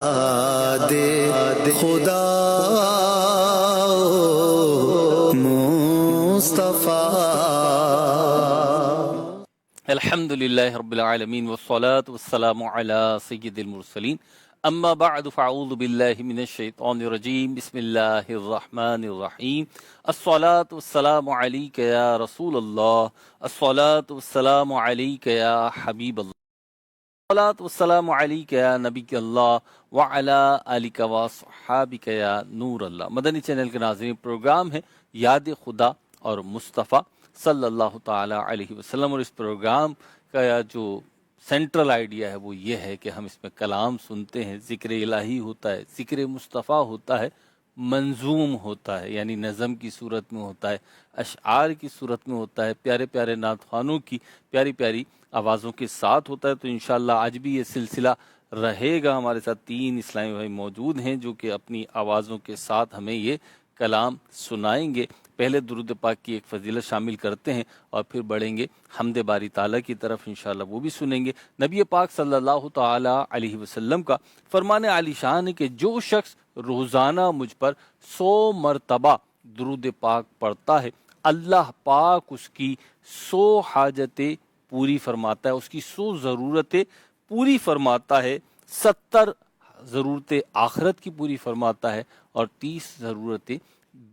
یاد خدا مصطفیٰ. الحمد لله رب العالمين والصلاة والسلام على سيد المرسلين اما بعد فاعوذ بالله من الشيطان الرجيم بسم الله الرحمن الرحيم الصلاة والسلام عليك يا رسول الله الصلاة والسلام عليك يا حبيب الله الصلاة والسلام عليك يا نبي الله وعلى آلك وصحابك يا نور اللہ. مدنی چینل کے ناظرین، پروگرام ہے یاد خدا اور مصطفیٰ صلی اللہ تعالی علیہ وسلم، اور اس پروگرام کا جو سینٹرل آئیڈیا ہے وہ یہ ہے کہ ہم اس میں کلام سنتے ہیں، ذکر الہی ہوتا ہے، ذکر مصطفیٰ ہوتا ہے، منظوم ہوتا ہے یعنی نظم کی صورت میں ہوتا ہے، اشعار کی صورت میں ہوتا ہے، پیارے پیارے نعت خوانوں کی پیاری پیاری آوازوں کے ساتھ ہوتا ہے. تو انشاءاللہ آج بھی یہ سلسلہ رہے گا. ہمارے ساتھ 3 اسلامی بھائی موجود ہیں جو کہ اپنی آوازوں کے ساتھ ہمیں یہ کلام سنائیں گے. پہلے درود پاک کی ایک فضیلت شامل کرتے ہیں اور پھر بڑھیں گے حمد باری تعالیٰ کی طرف، انشاءاللہ وہ بھی سنیں گے. نبی پاک صلی اللہ تعالی علیہ وسلم کا فرمان عالی شان ہے کہ جو شخص روزانہ مجھ پر 100 مرتبہ درود پاک پڑھتا ہے، اللہ پاک اس کی 100 حاجتیں پوری فرماتا ہے، اس کی 100 ضرورتیں پوری فرماتا ہے، 70 ضرورتیں آخرت کی پوری فرماتا ہے اور 30 ضرورتیں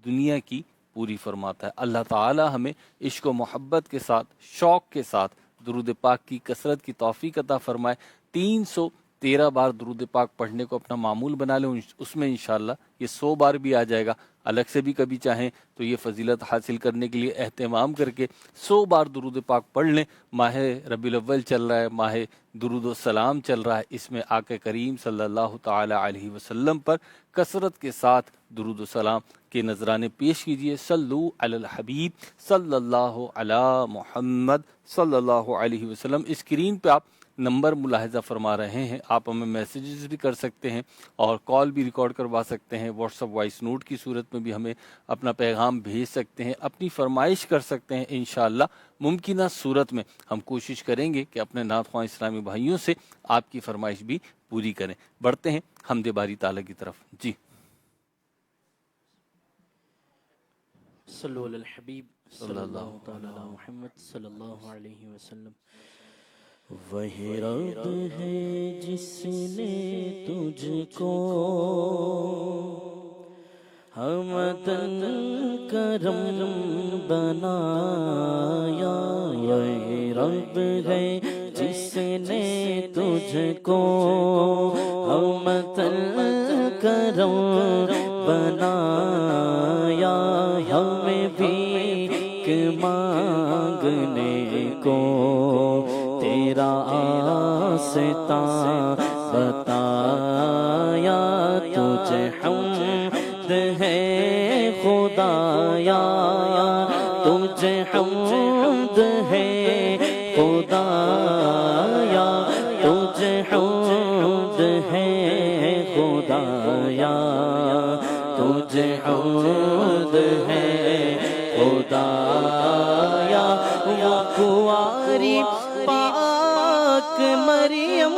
دنیا کی پوری فرماتا ہے. اللہ تعالی ہمیں عشق و محبت کے ساتھ، شوق کے ساتھ درود پاک کی کثرت کی توفیق عطا فرمائے. 313 بار درود پاک پڑھنے کو اپنا معمول بنا لیں، اس میں انشاءاللہ یہ 100 بار بھی آ جائے گا. الگ سے بھی کبھی چاہیں تو یہ فضیلت حاصل کرنے کے لیے اہتمام کر کے 100 بار درود پاک پڑھ لیں. ماہ ربیع الاول چل رہا ہے، ماہ درود و سلام چل رہا ہے، اس میں آقا کریم صلی اللہ تعالی علیہ وسلم پر کثرت کے ساتھ درود و سلام کے نذرانے پیش کیجئے. صلو علی الحبیب صلی اللہ علی محمد صلی اللہ علیہ وسلم. اسکرین پہ آپ نمبر ملاحظہ فرما رہے ہیں، آپ ہمیں میسیجز بھی کر سکتے ہیں اور کال بھی ریکارڈ کروا سکتے ہیں. واٹس ایپ وائس نوٹ کی صورت میں بھی ہمیں اپنا پیغام بھیج سکتے ہیں، اپنی فرمائش کر سکتے ہیں. انشاءاللہ ممکنہ صورت میں ہم کوشش کریں گے کہ اپنے نعت خواں اسلامی بھائیوں سے آپ کی فرمائش بھی پوری کریں. بڑھتے ہیں حمد باری تعالیٰ کی طرف. جی صلو علی الحبیب صلی اللہ تعالی علی محمد صلی اللہ علیہ وسلم. وہی رب ہے جس نے تجھ کو حمدن کرم بنایا. وہی رب ہے جس نے تجھ کو حمدن کرم بنایا. ہمیں بھی مانگنے کو تیرا آستہ بتایا. تجھے حمد ہے خدایا، تجھے حمد ہے خدایا، تجھے حمد ہے خدایا، تجھے حمد ہے خدایا. وہ کنواری پاک مریم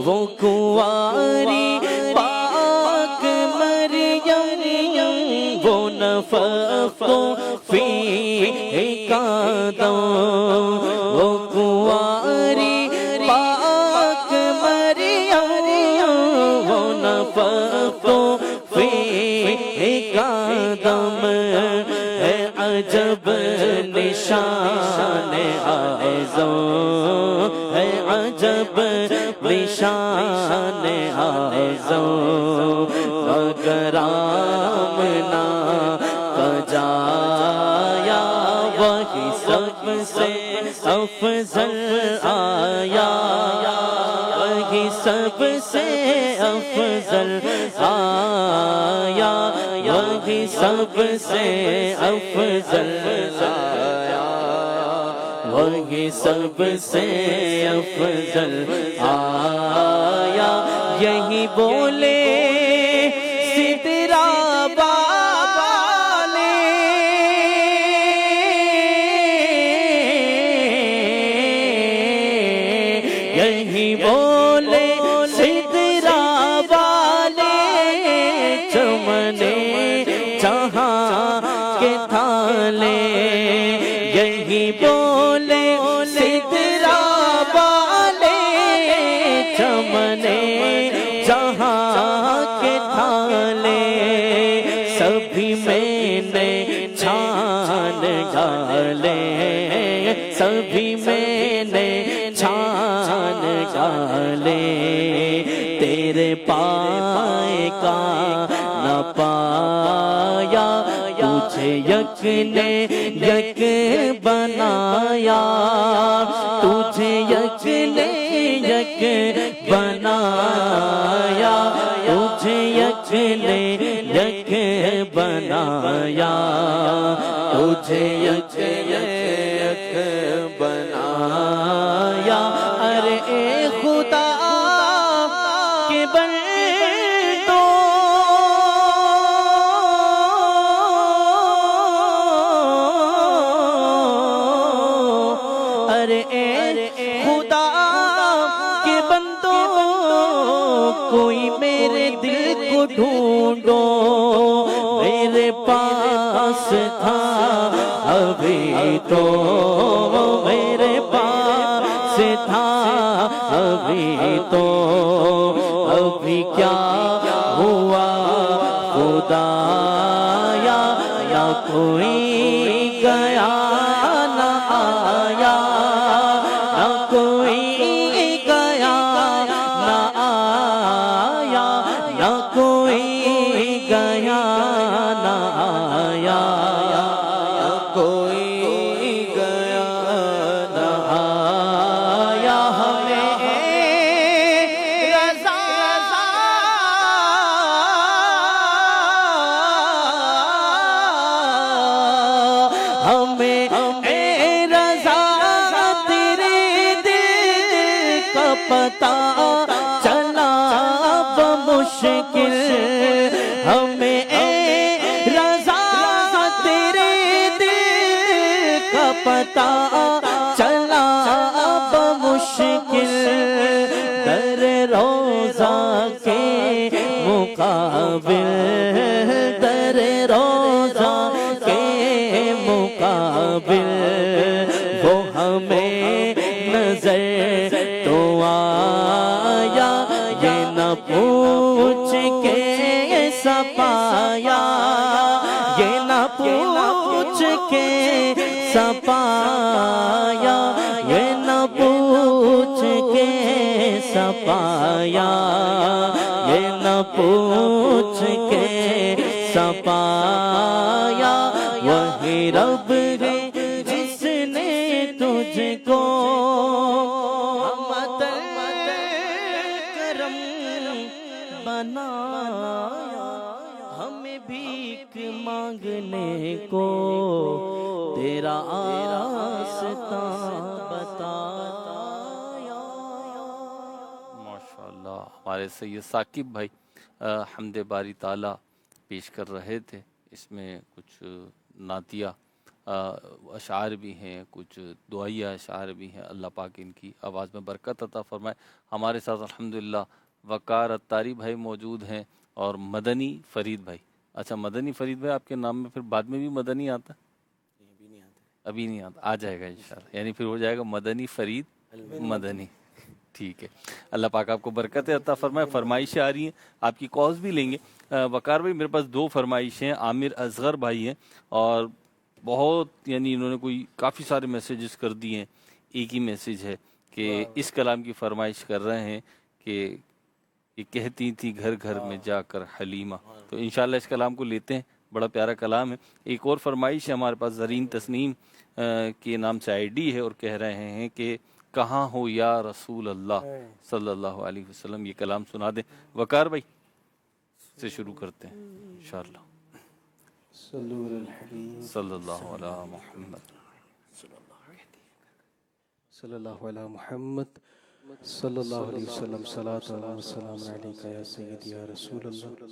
وہ کنواری پاک مریم وہ نفخت فیہ کا دم. وہ کنواری پاک مریم وہ نفخت فیہ کا دم. ہے عجب نشان اعظم، ہے عجب نشان اعظم. اگر آمنہ کا جایا وہی سب سے افضل آیا، وہی سب سے افضل آیا، وہی سب سے افضل آیا، وہی سب سے افضل آیا. یہی بولے سدرا والے، یہی بولے سدرا والے چمنے جہاں کے تھالے یہی بولے سدرا والے چمنے جہاں کے تھالے سبھی میں نے چھان ڈالے سبھی میں نے چھان ڈالے تیرے پائے کا نہ پایا تجھے یک نے یک بنایا تجھے یک نے یک بنایا تجھے یک نے یک بنایا تجھے یک یک بنایا ارے اے خدا کے بندوں ارے اے خدا کے بندوں کوئی میرے دل کو ڈھونڈو میرے پاس تھا ابھی تو میرے پاس تھا ابھی تو ابھی کیا ہوا خدایا نہ کوئی گیا نہ آیا نہ کوئی گیا نہ آیا نہ کوئی گیا نہ آیا نہ کوئی گیا نہ آیا ہمیں رضا ہمیں اے رضا تیرے دل کا پتہ چلا بمشکل ہمیں اے رضا تیرے دل کا پتہ چلا بمشکل در روضہ کے مقابل در روضہ کے مقابل وہ ہمیں نظر تو آیا یہ نہ پوچھ کے سپایا یہ نہ پوچھ کے سپایا یہ نہ پوچھ کے سپایا یہ نہ پوچھ کے سپایا وہی رب ہے جس نے تجھ کو کرم بنایا ہمیں بھیک مانگنے کو تیرا آستہ بتایا ماشاءاللہ ہمارے سید ثاقب بھائی حمد باری تعالیٰ پیش کر رہے تھے اس میں کچھ نعتیہ اشعار بھی ہیں کچھ دعائیہ اشعار بھی ہیں اللہ پاک ان کی آواز میں برکت عطا فرمائے ہمارے ساتھ الحمدللہ وقار اتاری بھائی موجود ہیں اور مدنی فرید بھائی اچھا مدنی فرید بھائی آپ کے نام میں پھر بعد میں بھی مدنی آتا ابھی نہیں آتا آ جائے گا انشاءاللہ یعنی پھر ہو جائے گا مدنی فرید مدنی ٹھیک ہے اللہ پاک آپ کو برکت عطا فرمائے فرمائشیں آ رہی ہیں آپ کی کالز بھی لیں گے وقار بھائی میرے پاس 2 فرمائشیں عامر اصغر بھائی ہیں اور بہت یعنی انہوں نے کوئی کافی سارے میسیجز کر دیے ہیں ایک ہی میسیج ہے کہ اس کلام کی فرمائش کر رہے ہیں کہ یہ کہتی تھی گھر گھر میں جا کر حلیمہ تو انشاءاللہ اس کلام کو لیتے ہیں بڑا پیارا کلام ہے ایک اور فرمائش ہے ہمارے پاس زرین تسنیم کے نام سے آئی ڈی ہے اور کہہ رہے ہیں کہ کہاں ہو یا رسول اللہ صلی اللہ علیہ وسلم یہ کلام سنا دیں وقار بھائی سے شروع کرتے ہیں انشاءاللہ صلی اللہ علیہ محمد صلی اللہ علیہ محمد صلی اللہ علیہ وسلم صلاۃ و سلام علیکہ یا سیدی یا رسول اللہ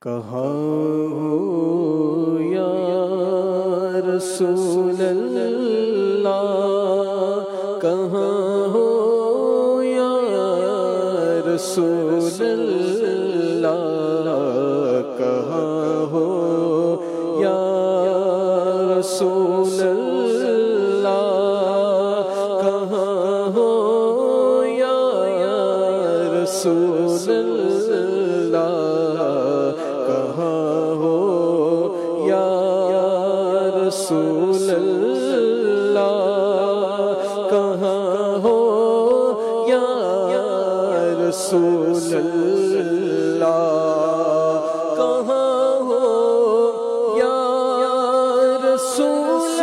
کہاں ہو یا رسول اللہ رسول اللہ کہاں ہو یا رسول اللہ کہاں ہو یا رسول اللہ کہاں ہو یا رسول اللہ کہاں ہو یا رسول اللہ کہاں ہو یا رسول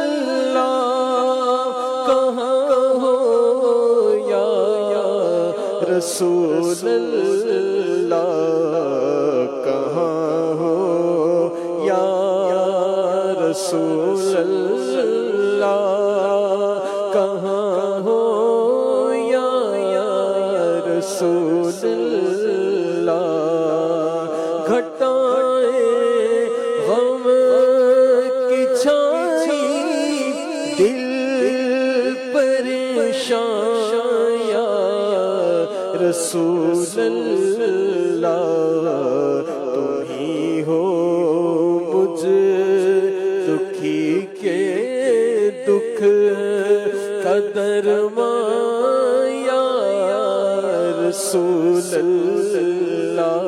اللہ کہاں ہو یا رسول اللہ کہاں ہو یا رسول اللہ کہاں ہو یا رسول اللہ گھٹائیں غم کی چھائی دل پریشان یا رسول اللہ تم ہی ہو مجھ دکھی کے دکھ کا درمان یا رسول اللہ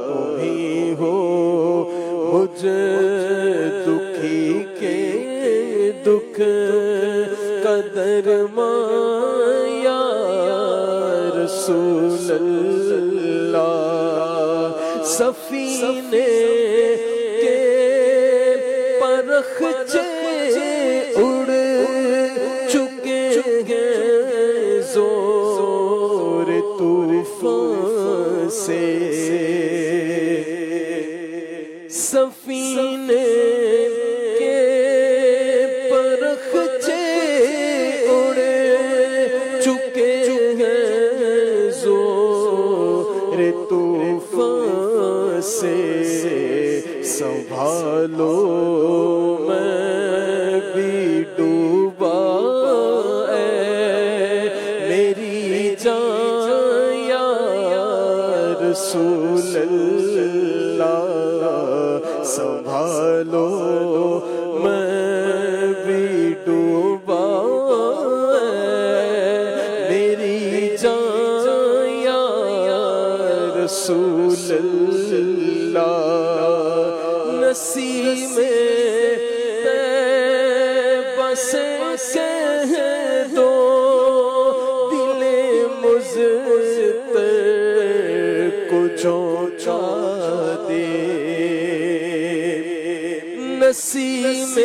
تم ہی ہو مجھ دکھی کے دکھ کا درمان یا رسول اللہ سفینے کے پرخچے اڑ چکے ہیں زور طوفان سے سفینے کے پرخچے اڑ چکے ہیں زور طوفان سے سنبھالو میں بھی ڈوبا اے میری جان یا رسول اللہ سنبھالو میں بھی ڈوبا اے میری جان یا رسول اللہ نسیم طیبہ سے کہہ دو دل مضطر کو جھونکا دے نسیم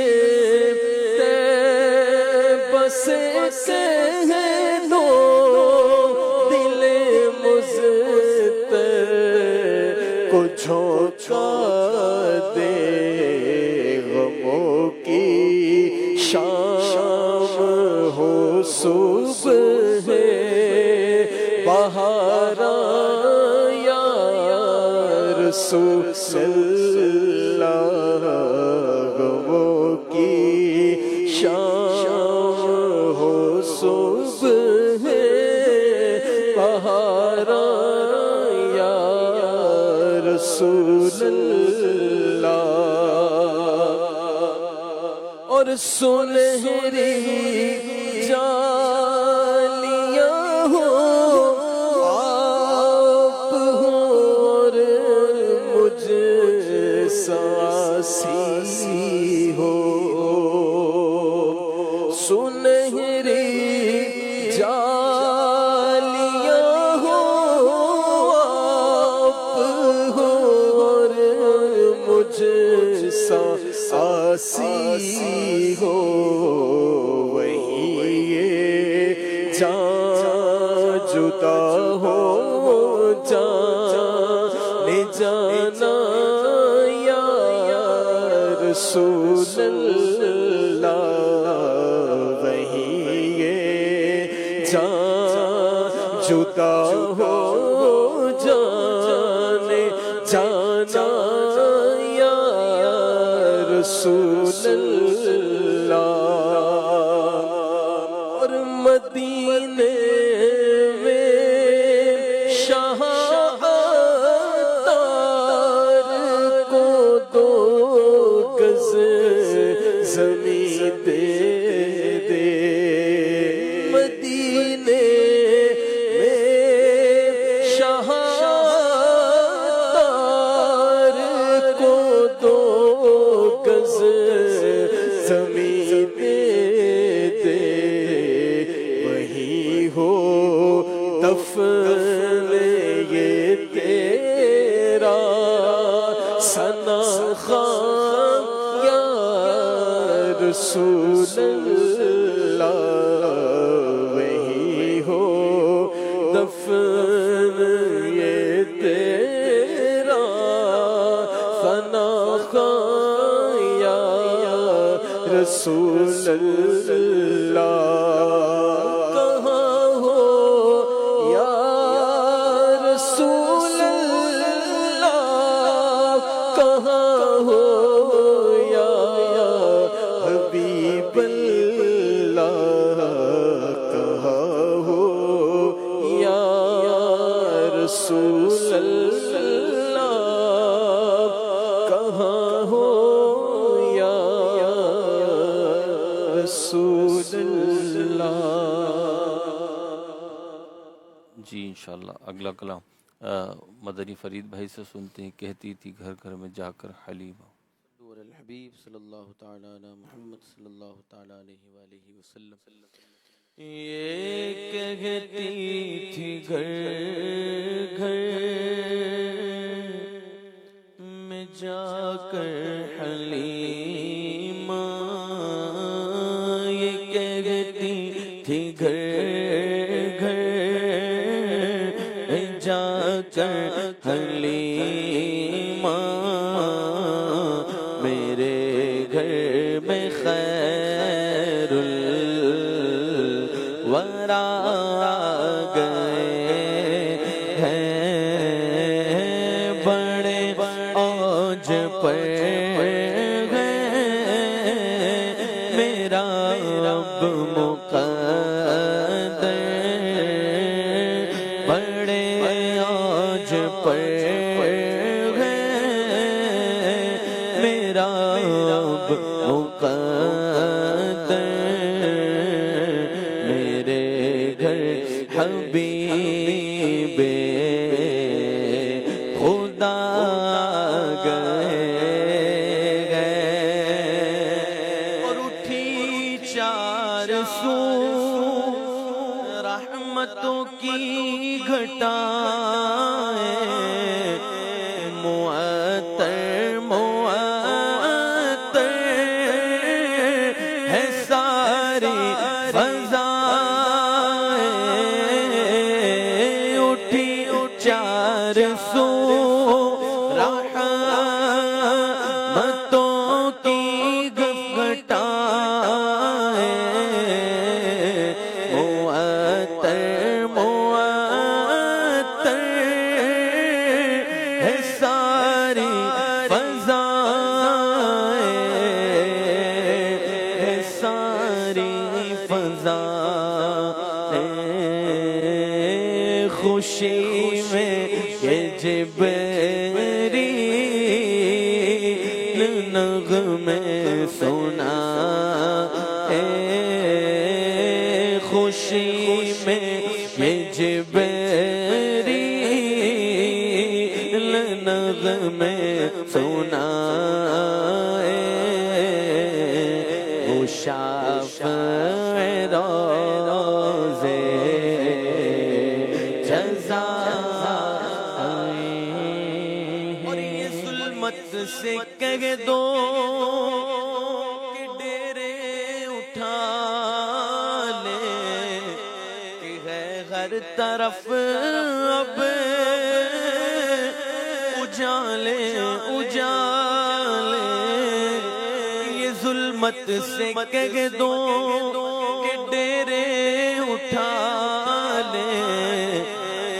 طیبہ سے کہہ دو دل مضطر کو جھونکا دے غموں کی شام ہو صبح بہار یا رسول اللہ غموں کی شام ہو صبح بہار یا رسول اللہ اور سنہری جالیاں ہو آپ ہو اور مجھ ساسی ہو سنہری جالیاں ہو آپ ہو اور مجھ ساسی ہو وہی یہ جان جدا ہو جانے جانا یا رسول اللہ وہی یہ جان جدا ہو جانے جانا یا رسول اللہ اور مدینے میں دے دے مدینے میں شہادار کو دو گز زمین دے دے وہی ہو دفن یہ تیرا ثنا خان یا رسول اللہ وہی ہو دفن یہ تیرا ثنا خان یا رسول اللہ کہاں ہو یا رسول اللہ کہاں ہو یا حبیب اللہ کہاں ہو یا رسول اللہ کہاں ہو یا رسول اللہ. جی انشاءاللہ اگلا کلام مدنی فرید بھائی سے سنتے ہیں. کہتی تھی گھر گھر میں جا کر حلیمہ. نور الحبیب صلی اللہ تعالی علی محمد صلی اللہ تعالی علیہ وآلہ وسلم. یہ کہتی تھی گھر گھر میں جا کر حلیمہ یہ کہتی تھی گھر گھر جا کر حلیمہ میرے گھر میں خیر الورا گئے ہیں بڑے اوج پر گئے میرا رب مقدر بڑے اوج پر گئے میرا رب مقدر میرے گھر حبیب خدا گئے اور اٹھی چار سو رحمتوں کی گھٹائیں معطر معطر ہے ساری فضائیں اٹھی چار سو رحمتوں کی گھٹائیں معطر معطر ہے ساری فضائیں ہے ساری فضائیں خوشی میں یہ جبریل نغمے سنا خوشی میں یہ جبریل نغمے سنا وہ شافع روزے جزا اور یہ ظلمت سے کہہ دو کہ ڈیرے اٹھا لے کہ ہے ہر طرف اب اجالے اجالے یہ ظلمت سے کہہ دو کہ ڈیرے اٹھا لے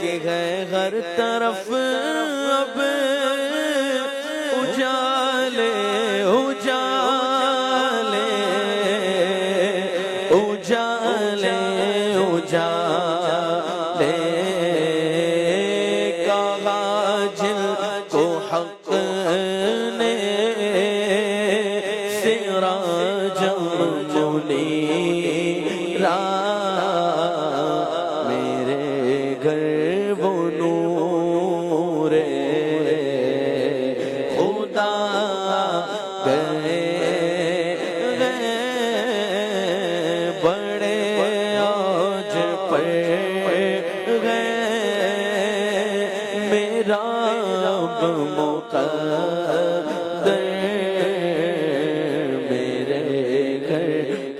کہ ہے ہر طرف اب اجالے اجالے اجالے اجالے کہا جن کو حق نے سراج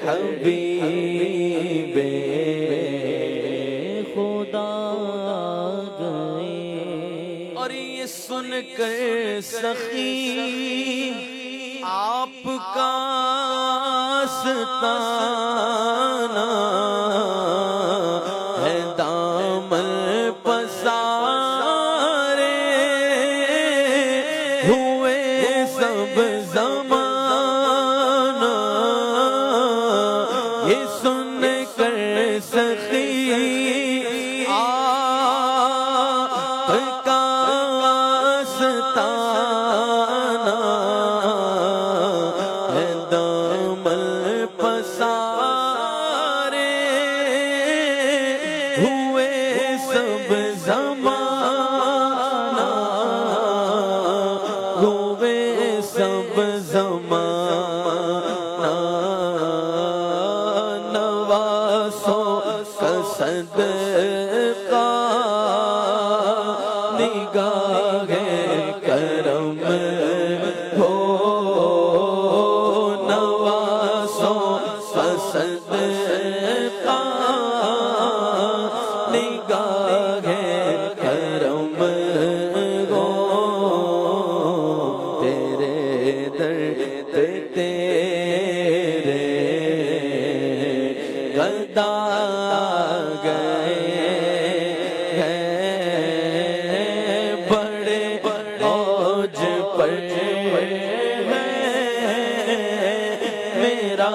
حبیب خدا گئے. اور یہ سن کر سخی آپ کا ستانا ہے دامن پسارے ہوئے سب زمانہ. یہ سن کر سخی آپ کا ستانا ہے دامن پسارے ہوئے سب زمانہ ہوئے سب زمانہ. نواسوں کا صدقہ نگاہ کرم ہو. نواسوں کا صدقہ نگاہ کرم ہو. تیرے در پہ تیرے گدا گئے ہیں بڑے اوج پر ہے میرا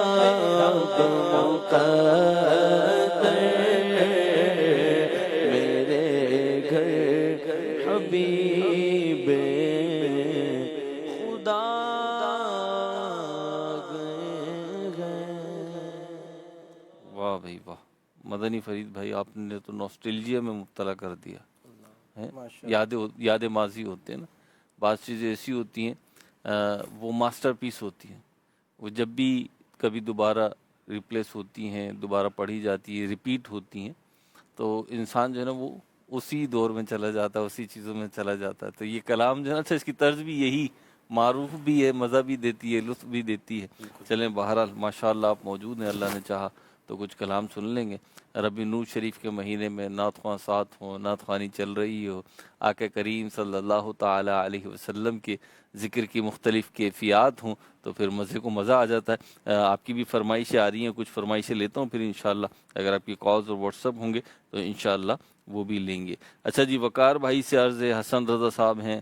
مقدر. میرے گھر حبیب خدا گئے. واہ بھائی واہ. مدنی فرید بھائی آپ نے تو نوسٹیلجیا میں مبتلا کر دیا ہے. یاد ماضی ہوتے ہیں نا، بعض چیزیں ایسی ہوتی ہیں وہ ماسٹر پیس ہوتی ہیں، وہ جب بھی کبھی دوبارہ ریپلیس ہوتی ہیں، دوبارہ پڑھی جاتی ہے، ریپیٹ ہوتی ہیں، تو انسان جو ہے نا وہ اسی دور میں چلا جاتا ہے، اسی چیزوں میں چلا جاتا ہے. تو یہ کلام جو ہے نا، اچھا اس کی طرز بھی یہی معروف بھی ہے، مزہ بھی دیتی ہے، لطف بھی دیتی ہے. چلیں بہرحال ماشاءاللہ آپ موجود ہیں، اللہ نے چاہا تو کچھ کلام سن لیں گے. ربی نور شریف کے مہینے میں نعت خواں ساتھ ہوں، نعت خوانی چل رہی ہو، آقا کریم صلی اللہ تعالی علیہ وسلم کے ذکر کی مختلف کیفیات ہوں، تو پھر مزے کو مزہ آ جاتا ہے. آپ کی بھی فرمائشیں آ رہی ہیں، کچھ فرمائشیں لیتا ہوں پھر انشاءاللہ اگر آپ کی کالز اور واٹس ایپ ہوں گے تو انشاءاللہ وہ بھی لیں گے. اچھا جی، وقار بھائی سے عرض ہے، حسن رضا صاحب ہیں،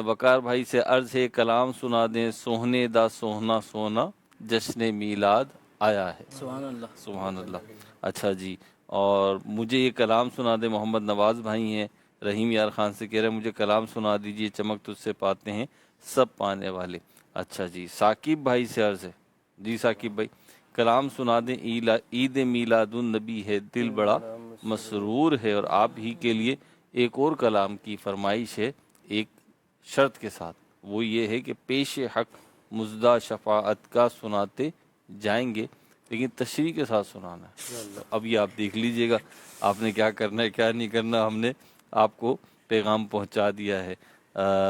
وقار بھائی سے عرض ہے کلام سنا دیں. سوہنے دا سوہنا سونا جشن میلاد آیا ہے. سبحان اللہ. سبحان اللہ. اچھا جی، اور مجھے یہ کلام سنا دیں. محمد نواز بھائی ہیں رحیم یار خان سے، کہہ رہے ہیں مجھے کلام سنا دیجئے، چمک تجھ سے پاتے ہیں سب پانے والے. اچھا جی، ثاقب بھائی سے عرض ہے. جی ثاقب بھائی کلام سنا دیں. عید میلاد النبی ہے، دل بڑا مسرور ہے، اور آپ ہی کے لیے ایک اور کلام کی فرمائش ہے ایک شرط کے ساتھ، وہ یہ ہے کہ پیش حق مزدہ شفاعت کا سناتے جائیں گے، لیکن تشریح کے ساتھ سنانا ہے. اب یہ آپ دیکھ لیجئے گا آپ نے کیا کرنا ہے کیا نہیں کرنا. ہم نے آپ کو پیغام پہنچا دیا ہے.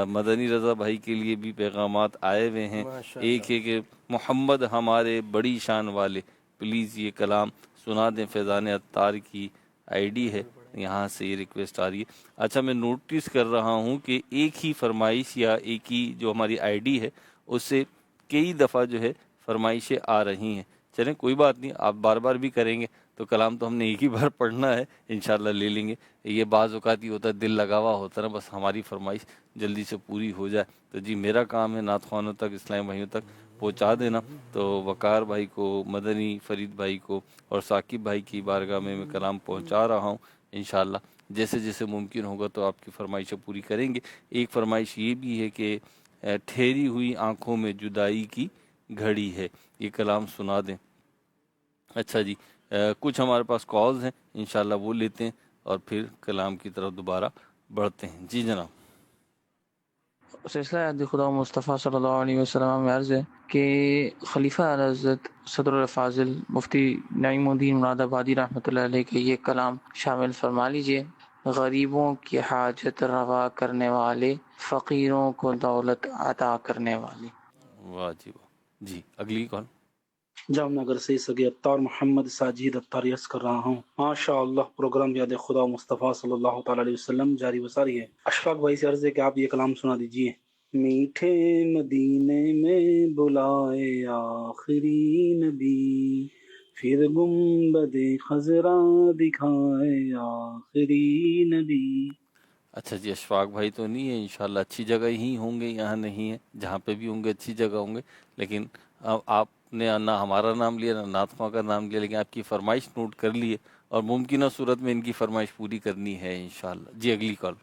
مدنی رضا بھائی کے لیے بھی پیغامات آئے ہوئے ہیں. ایک ہے کہ محمد ہمارے بڑی شان والے، پلیز یہ کلام سنا دیں. فیضان عطار کی آئی ڈی ہے، یہاں سے یہ ریکویسٹ آ رہی ہے. اچھا میں نوٹس کر رہا ہوں کہ ایک ہی فرمائش یا ایک ہی جو ہماری آئی ڈی ہے اس سے کئی دفعہ جو ہے فرمائشیں آ رہی ہیں. چلیں کوئی بات نہیں، آپ بار بار بھی کریں گے تو کلام تو ہم نے ایک ہی بار پڑھنا ہے، انشاءاللہ لے لیں گے. یہ بعض اوقات ہی ہوتا ہے، دل لگا ہوا ہوتا ہے نا، بس ہماری فرمائش جلدی سے پوری ہو جائے. تو جی میرا کام ہے نعت خوانوں تک، اسلامی بھائیوں تک پہنچا دینا. تو وقار بھائی کو، مدنی فرید بھائی کو اور ثاقب بھائی کی بارگاہ میں کلام پہنچا رہا ہوں. انشاءاللہ جیسے جیسے ممکن ہوگا تو آپ کی فرمائشیں پوری کریں گے. ایک فرمائش یہ بھی ہے کہ ٹھہری ہوئی آنکھوں میں جدائی کی گھڑی ہے، یہ کلام سنا دیں. اچھا جی، کچھ ہمارے پاس کالز ہیں، انشاءاللہ وہ لیتے ہیں اور پھر کلام کی طرف دوبارہ بڑھتے ہیں. جی جناب. سلسلہ عہد خدا مصطفیٰ صلی اللہ علیہ وسلم میں عرض ہے کہ خلیفہ اعلی حضرت صدر الفاضل مفتی نعیم الدین مراد آبادی رحمۃ اللہ علیہ کے یہ کلام شامل فرما لیجئے. غریبوں کی حاجت روا کرنے والے، فقیروں کو دولت عطا کرنے والے. واہ جی واہ. جی اگلی کون؟ جام نگر سے سگے اتار محمد ساجد اتار یس کر رہا ہوں۔ ماشاء اللہ پروگرام یاد خدا مصطفیٰ صلی اللہ تعالیٰ علیہ وسلم جاری و ساری ہے۔ اشفاق بھائی سے عرض ہے کہ آپ یہ کلام سنا دیجیے۔ میٹھے مدینے میں بلائے آخری نبی، پھر گنبد خضرا دکھائے آخری نبی۔ اچھا جی، اشفاق بھائی تو نہیں ہے، انشاءاللہ اچھی جگہ ہی ہوں گے، یہاں نہیں ہے، جہاں پہ بھی ہوں گے اچھی جگہ ہوں گے، لیکن آپ نے نہ ہمارا نام لیا نہ نعت خواں کا نام لیا، لیکن آپ کی فرمائش نوٹ کر لیے اور ممکنہ صورت میں ان کی فرمائش پوری کرنی ہے انشاءاللہ۔ جی اگلی کال۔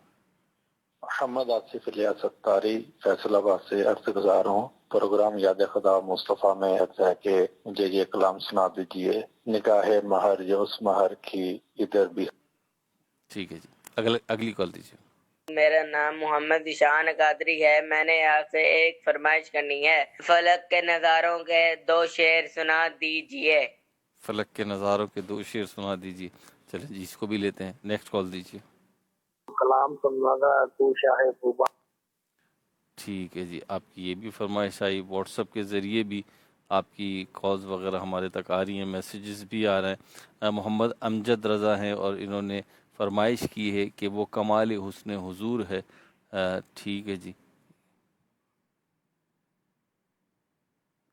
محمد آصف الیاس ستاری فیصل آباد سے عرض گزار ہوں۔ پروگرام یاد خدا مصطفیٰ میں عرض ہے کہ مجھے یہ کلام سنا دیجیے۔ نگاہ مہر یہ اس مہر کی ادھر بھی۔ ٹھیک ہے جی، اگلی کال دیجیے۔ میرا نام محمد ذیشان قادری ہے، میں نے آپ سے ایک فرمائش کرنی ہے۔ فلک کے نظاروں کے 2 شعر سنا دیجئے۔ فلک کے نظاروں کے 2 شعر سنا دیجیے۔ چلیں جی، اس کو بھی لیتے ہیں، نیکسٹ کال دیجیے۔ کلام سنوانا تو شاہ خوبا۔ ٹھیک ہے جی، آپ کی یہ بھی فرمائش آئی، واٹس ایپ کے ذریعے بھی آپ کی کالز وغیرہ ہمارے تک آ رہی ہیں، میسیجز بھی آ رہے ہیں۔ محمد امجد رضا ہیں اور انہوں نے فرمائش کی ہے کہ وہ کمال حسن حضور ہے۔ ٹھیک ہے جی،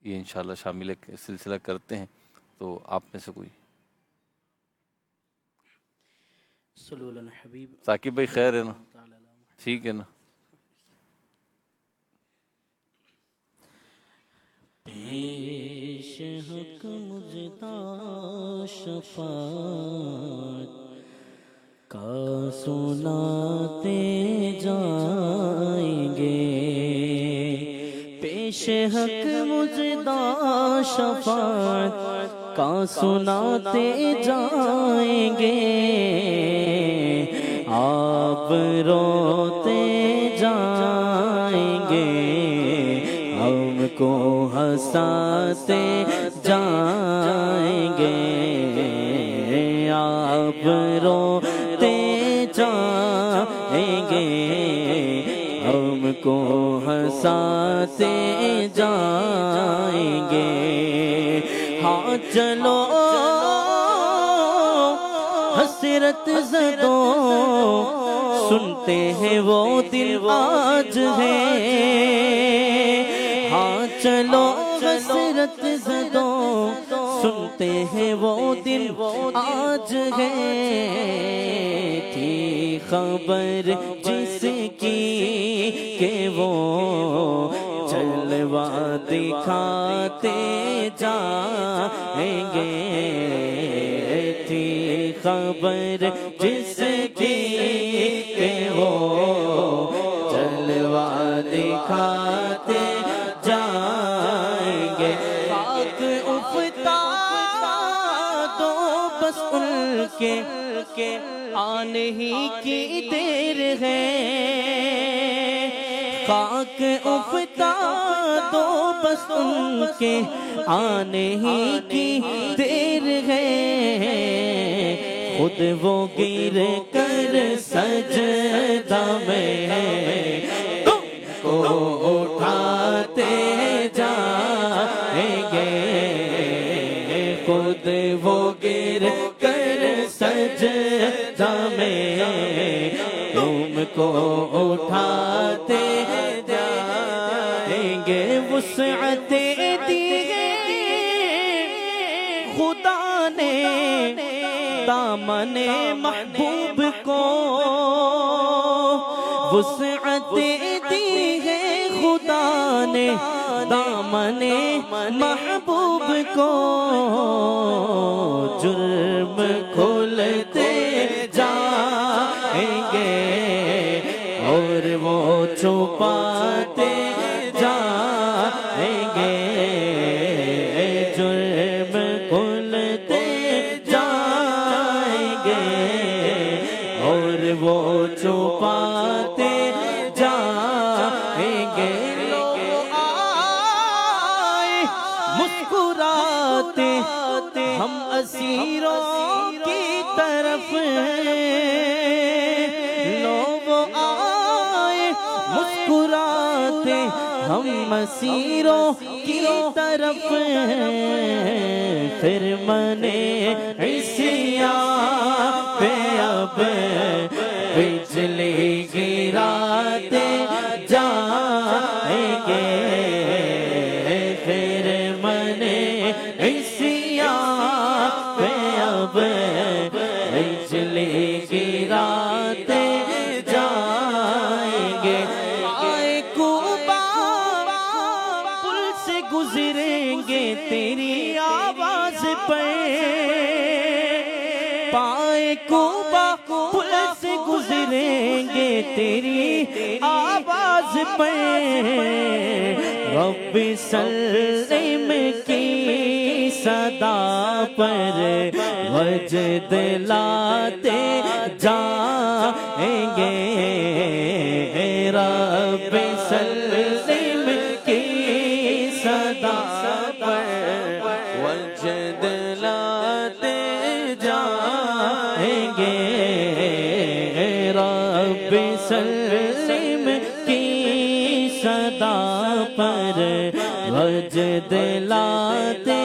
یہ انشاءاللہ شامل سلسلہ کرتے ہیں۔ تو آپ میں سے کوئی؟ صلو علی الحبیب۔ ثاقب بھائی خیر ہے نا؟ ٹھیک ہے نا؟ پیش حق مجدا شفاعت کا سناتے جائیں گے، پیش حق مجدا شفاعت کا سناتے جائیں گے، آپ روتے جائیں گے، ہم کو ہنساتے جائیں گے، آپ روتے جائیں گے، ہم کو ہنساتے جائیں گے۔ ہاں چلو حسرت زدوں سنتے ہیں وہ دل آج ہے، ہاں چلو حسرت زدوں سنتے ہیں وہ دل آج ہے، تھی خبر جس کی کہ وہ جلوہ دکھاتے جائیں گے، تھی خبر جس کی کہ وہ جلوہ دکھاتے جائیں گے۔ خاک افتادو بس ان کے آنے ہی کی دیر ہے، خاک افتادو بس ان کے آنے ہی کی دیر ہے، خود وہ گر کر سجدہ میں تم کو اٹھاتے جائیں گے، خود وہ گر کر سجدہ میں تم کو اٹھاتے جائیں گے۔ وسعت دی ہے خدا نے دامن محبوب کو، وسعت دی ہے خدا نے دامن محبوب کو، جرم کھلتے جائیں گے اور وہ چھپاتے جائیں گے، جرم کھلتے جائیں گے اور وہ چھپاتے جائیں گے۔ لوگ آئے مسکراتے ہم اسیروں کی طرف، لوگ آئے مسکراتے ہم اسیروں کی طرف، پھر منے عصیاں پہ اب بجلی گراتے جائیں گے، پھر منے عصیاں پہ اب بجلی گراتے جائیں گے۔ آئے کوبا پل سے گزریں گے تیری آواز پہ، پائے کوبا پل سے گزریں گے تیری آواز پہ، رب سلم کی صدا پر وجد لاتے جائیں گے، رب سلم کی صدا پر وجد لاتے جائیں گے، رب سلم کی صدا پر وجد لاتے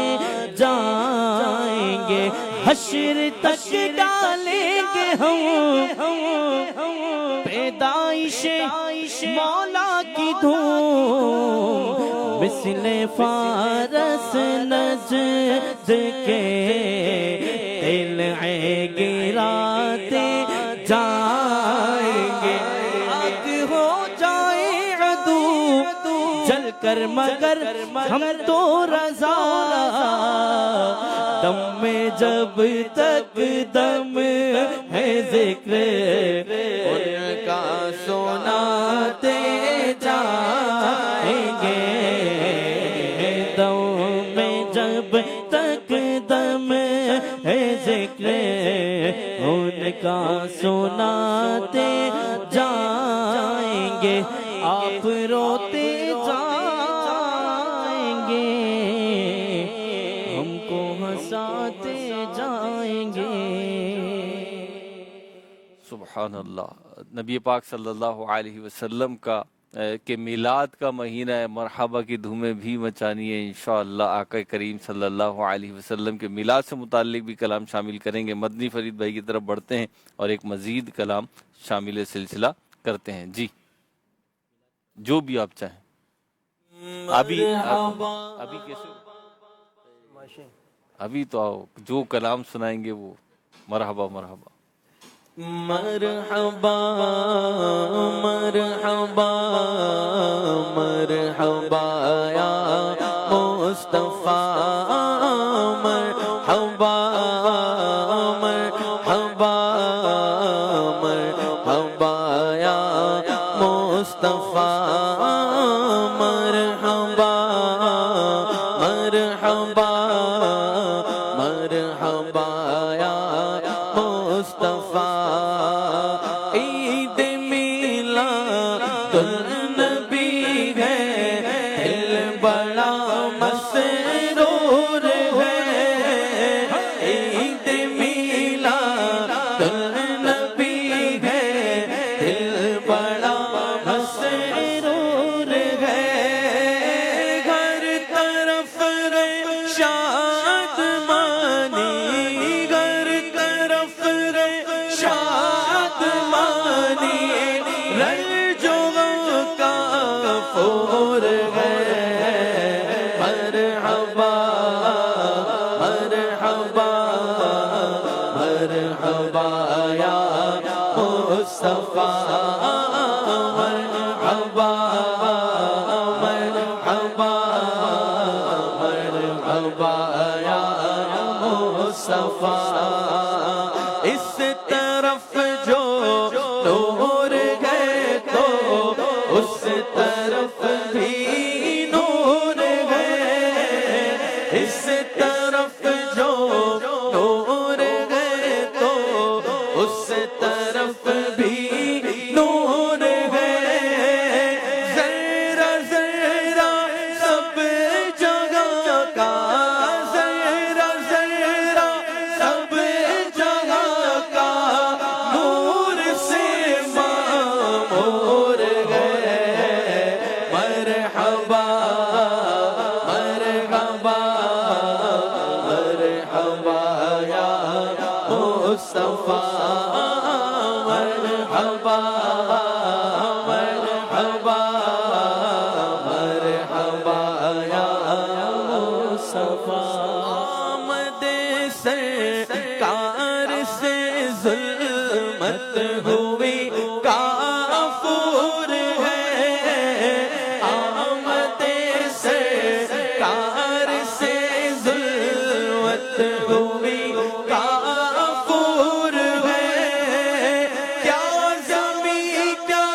جائیں گے، حشر تک ڈالیں گے ہم پیدائش مولا کی دھوم، مثل فارس نجد کے قلعے گراتے جائیں گے، آگ ہو جائے عدو جل کر مگر ہم تو رضا، دم میں جب تک دم ہے ذکر ان کا سناتے جائیں گے، دم میں جب تک دم ہے ذکر ان کا سناتے جائیں گے، آپ روتے جائیں گے ہم کو ہنساتے جائیں گے۔ سبحان اللہ۔ نبی پاک صلی اللہ علیہ وسلم کا کہ میلاد کا مہینہ ہے، مرحبا کی دھومیں بھی مچانی ہے انشاءاللہ۔ آقا کریم صلی اللہ علیہ وسلم کے میلاد سے متعلق بھی کلام شامل کریں گے۔ مدنی فرید بھائی کی طرف بڑھتے ہیں اور ایک مزید کلام شامل سلسلہ کرتے ہیں۔ جی جو بھی آپ چاہیں۔ ابھی کیسے ابھی تو آؤ، جو کلام سنائیں گے وہ مرحبا مرحبا مرحبا مرحبا مرحبا یا مصطفیٰ، مرحبا مرحبا مرحبا یا مصطفیٰ، مرحبا مرحبا مرحبا یا مصطفیٰ، عید میلاد النبی ہے، دل بڑا مسرور ہے، عید میلاد النبی ہے، دل بڑا مسرور ہے، ہر طرف شاد مانی، ہر طرف شاد مانی، رنجوں کا فور ہے، مرحبا مرحبا مرحبا یا مصطفیٰ، مرحبا مرحبا مرحبا یا مصطفیٰ، اس طرف جو نور ہے تو اس طرف بھی نور ہے، اس طرف جو نور ہے تو اس طرف بھی نور ہے، ذرا ذرا سب جگہ کا، ذرا ذرا سب جگہ کا نور سے معمور ہے، مرحبا مرحبا مصطفیٰ مرحبا مرحبا مرحبا یا مصطفیٰ آمد سرکار سے ظلمت ہوئی کافور ہے آمد سرکار سے ظلمت ہوئی کافور ہے کیا زمین کیا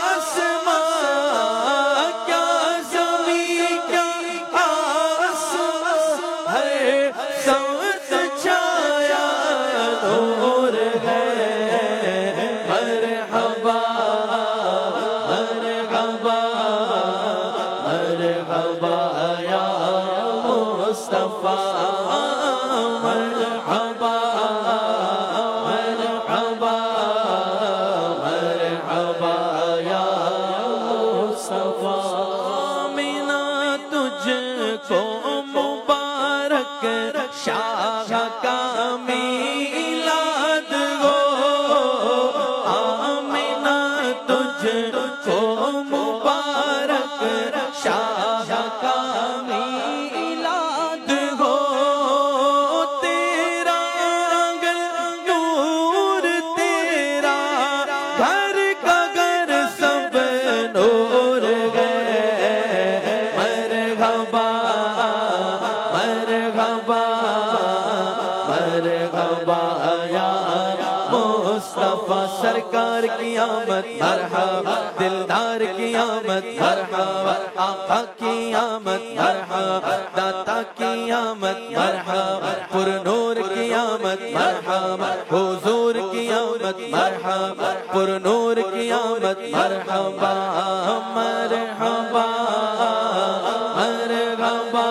آسمان کیا زمین کیا آسمان ہر سمت چھایا نور ہے مرحبا مرحبا مرحبا یا مصطفیٰ مرحبا مرحبا مرحبا یا مصطفیٰ آمینہ تجھ کو مبارک شاہ کا میلاد ہو آمینہ تجھ کو مبارک شاہ کا میلاد ہو تیرا آنگن نور تیرا گھر کا گھر سب نور ہے مرحبا مرحبا مرحبا یا مصطفیٰ سرکار کی آمد مرحبا دلدار کی آمد مرحبا آقا کی آمد مرحبا داتا کی آمد مرحبا پر نور کی آمد مرحبا حضور کی آمد مرحبا پر نور کی آمد مرحبا مرحبا مرحبا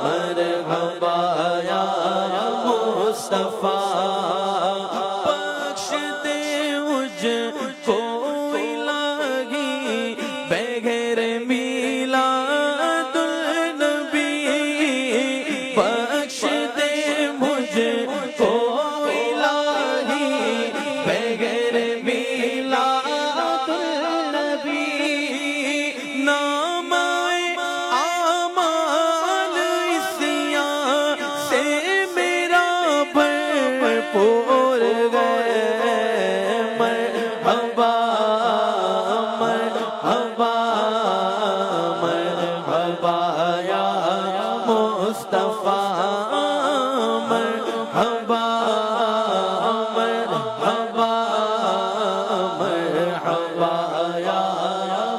مرحبا یا مصطفیٰ بخش دے مجھ کو الہی بغیر میلاد النبی بخش دے مجھ کو الہی بغیر میلاد النبی نام اعمال عصیان سے میرا بھرپور گئے مرحبا مرحبا مرحبا یا مصطفیٰ مرحبا مرحبا مرحبا یا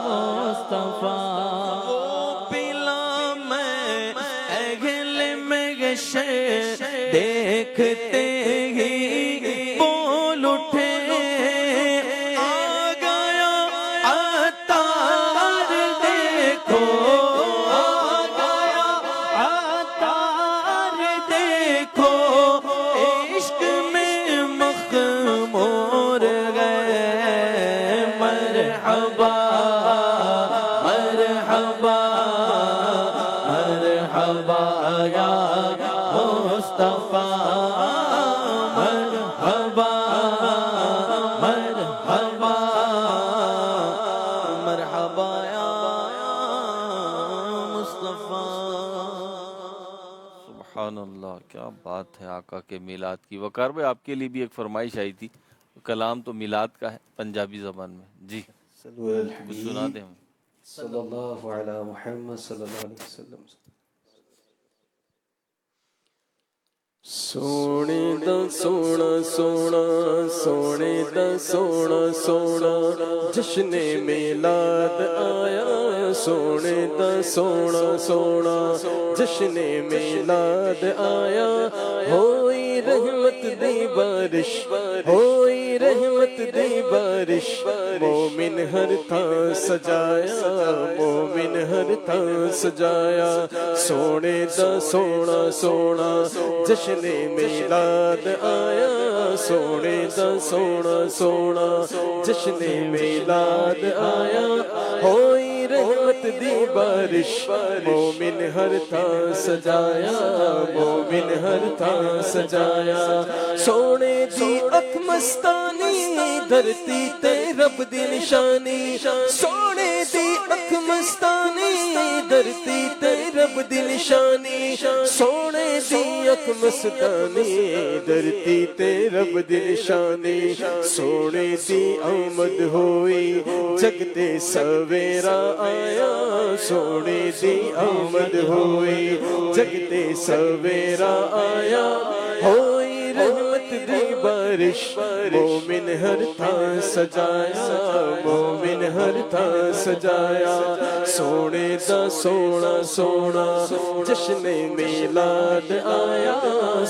مصطفیٰ پلا میں اہل محشر دیکھتے ہی بول اٹھے آ گیا عطار دیکھو آ گیا عطار دیکھو عشق میں مخمور گئے مرحبا مرحبا مرحبا یا مصطفیٰ مرحبا مرحبا مرحبا یا مصطفیٰ سبحان اللہ، کیا بات ہے آقا کے میلاد کی۔ وقار بھائی آپ کے لیے بھی ایک فرمائش آئی تھی، کلام تو میلاد کا ہے پنجابی زبان میں، جی صلو علی کچھ سنا الحبیب دیں ہمیں۔ صلی اللہ علی محمد صلی اللہ علیہ وسلم۔ سونے دا سونا سونا سونے دا سونا سونا جشن میلاد آیا سونے دا سونا سونا جشن میلاد آیا ہوئی رحمت دی بارش ہوئی رحمت دی بارش مومن ہر تھا سجایا مومن ہر تھا سجایا سونے دا سونا سونا جشن میلاد آیا سونے دا سونا سونا جشن میلاد آیا ہوئی رحمت دی بارش مومن ہر تھا سجایا مومن ہر تھا سجایا سونے دی اک مستانی دھرتی تے رب دی نشانی سونے دی اک مستانی دھرتی تے رب دی نشانی سونے دی اک مستانی دھرتی تے رب دی نشانی سونے دی آمد ہوئی جگتے سویرا آیا سونے دی آمد ہوئی جگتے سویرا آیا ہوئی رحمت دی بارش مومن ہر تھا سجایا مومن ہر تھا سجایا سونے دا سونا سونا جشن میلاد آیا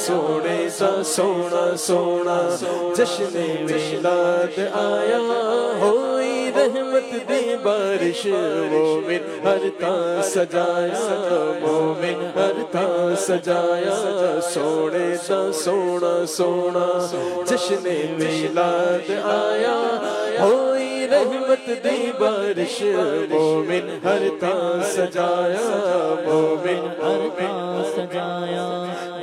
سونے دا سونا سونا جشن میلاد آیا ہوئی رحمت دی بارش مومن ہر تھا سجایا مومن ہر تھا سجایا سونے دا سونا سونا جشن میلاد آیا ہوئی رحمت دی بارش مومن ہر تھا سجایا مومن ہر تھا سجایا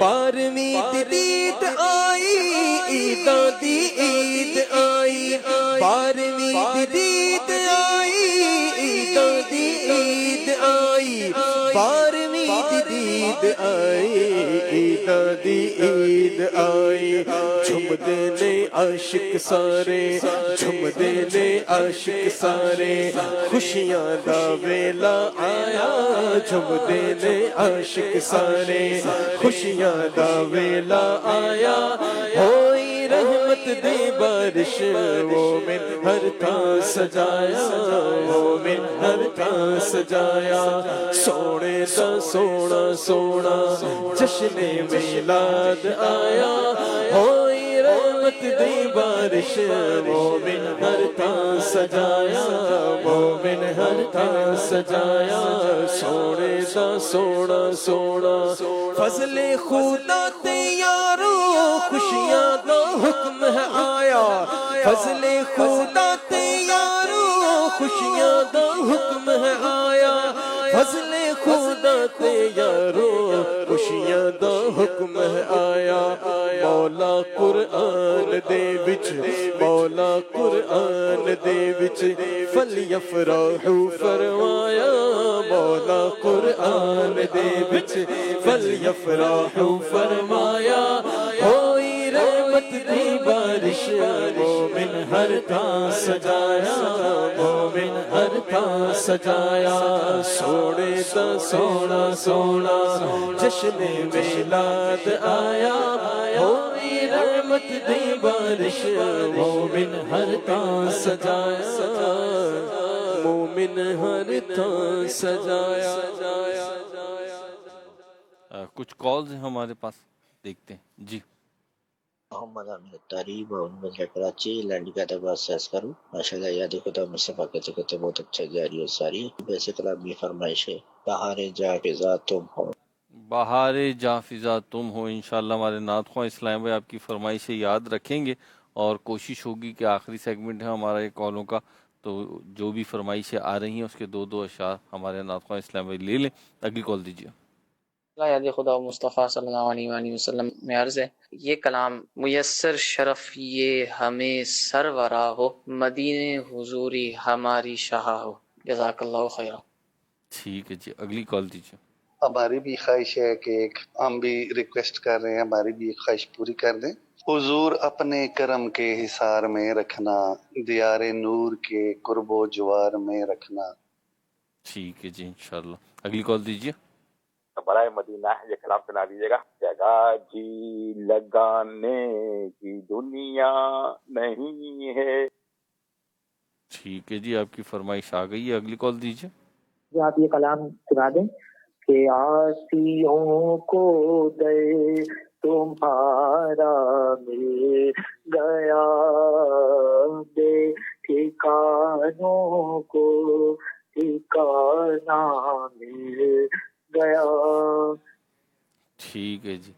بارہویں عید آئی عیداں دی عید آئی بارہویں عید آئی عیداں دی عید آئی بارہویں عید آئی عیداں دی عید آئی جھومدے نے عاشق سارے جھومدے نے عاشق سارے خوشیاں دا ویلا آیا جھومدے نے عاشق سارے خوشیاں دا ویلا آیا ہوئی رحمت دی بارش مومن ہر تھا سجایا مومن ہر تھا سجایا سونے دا سونا سونا جشن میلاد آیا ہوئی رحمت دی بارش مومن ہر تھا سجایا مومن ہر تھا سجایا سونے دا سونا سونا فضل خدا تے یارو خوشیاں دا حکم ہے آیا فضل خدا تے یارو خوشیاں دا حکم ہے آیا فضل خدا تے یارو خوشیاں دا حکم ہے آیا مولا قرآن دے وچ مولا قرآن دے وچ فلیفرحوا فرمایا مولا قرآن دے وچ فلیفرحوا فرمایا ہوئی رحمت دی بارش مومن ہر تھا سجایا مومن ہر تھا سجایا سونے دا سونا سونا جشن میلاد آیا ہوئی رحمت دی بارش مومن ہر تھا سجایا مومن ہر تھا سجایا کچھ کالز ہیں ہمارے پاس دیکھتے ہیں جی محمد عامر تاریب اور مجھے کراچی لینڈ کا اعتبار سیز کروں ماشاءاللہ یاد خدا مصطفیٰ کہتے کہتے بہت اچھا جاری و ساری ویسے کلامی فرمائش ہے بہار جا فضا تم ہو بہار جاں فضا تم ہو انشاءاللہ ہمارے نعت خواہ اسلام بھائی آپ کی فرمائشیں یاد رکھیں گے اور کوشش ہوگی کہ آخری سیگمنٹ ہے ہمارا یہ کالوں کا تو جو بھی فرمائشیں آ رہی ہیں اس کے دو اشعار ہمارے نعت خواہ اسلام بھائی لے لیں اگلی کال دیجیے یاد خدا مصطفیٰ صلی اللہ علیہ وآلہ وسلم میں عرض ہے یہ کلام میسر شرف یہ ہمیں سرورا ہو مدینے حضوری ہماری شاہ ہو جزاک اللہ خیرہ ٹھیک ہے جی اگلی کال دیجیے ہماری بھی خواہش ہے کہ ہم بھی ریکویسٹ کر رہے ہیں ہماری بھی ایک خواہش پوری کر دیں حضور اپنے کرم کے حصار میں رکھنا دیار نور کے قرب و جوار میں رکھنا ٹھیک ہے جی انشاءاللہ اگلی کال دیجیے برائے مدینہ یہ کلام سنا دیجیے گا جگہ جی لگانے کی دنیا نہیں ہے ٹھیک ہے جی آپ کی فرمائش آ گئی ہے اگلی کال دیجیے آپ یہ کلام سنا دیں کہ آسیوں کو دے تمہارا مل گیا بے ٹھکانوں کو ٹھکانہ مل گیا. ٹھیک ہے جی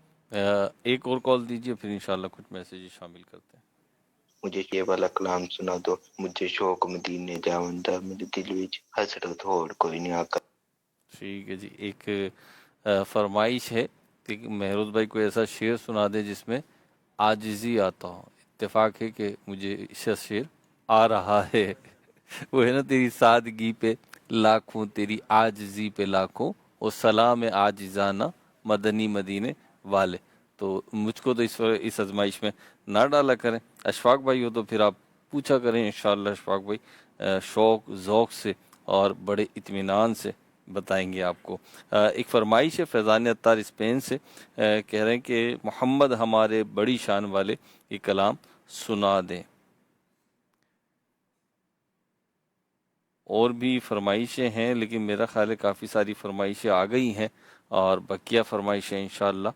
ایک اور کال دیجیے پھر انشاءاللہ کچھ میسیج شامل کرتے ہیں. مجھے یہ والا کلام سنا دو، مجھے شوق مدینے جاوندا، میرے دل وچ حسرت ہور کوئی نہیں آقا۔ ٹھیک ہے جی، ایک فرمائش ہے کہ مہروز بھائی کوئی ایسا شعر سنا دے جس میں عاجزی آتا ہو۔ اتفاق ہے کہ مجھے شعر آ رہا ہے، وہ ہے نا، تیری سادگی پہ لاکھوں، تیری عاجزی پہ لاکھوں، اور سلام عاجزانہ مدنی مدینے والے۔ تو مجھ کو تو اس آزمائش میں نہ ڈالا کریں۔ اشفاق بھائی ہو تو پھر آپ پوچھا کریں انشاءاللہ، اشفاق بھائی شوق ذوق سے اور بڑے اطمینان سے بتائیں گے آپ کو۔ ایک فرمائش ہے فیضان عطار اسپین سے، کہہ رہے ہیں کہ محمد ہمارے بڑی شان والے یہ کلام سنا دیں۔ اور بھی فرمائشیں ہیں لیکن میرا خیال ہے کافی ساری فرمائشیں آ گئی ہیں، اور بقیہ فرمائشیں انشاءاللہ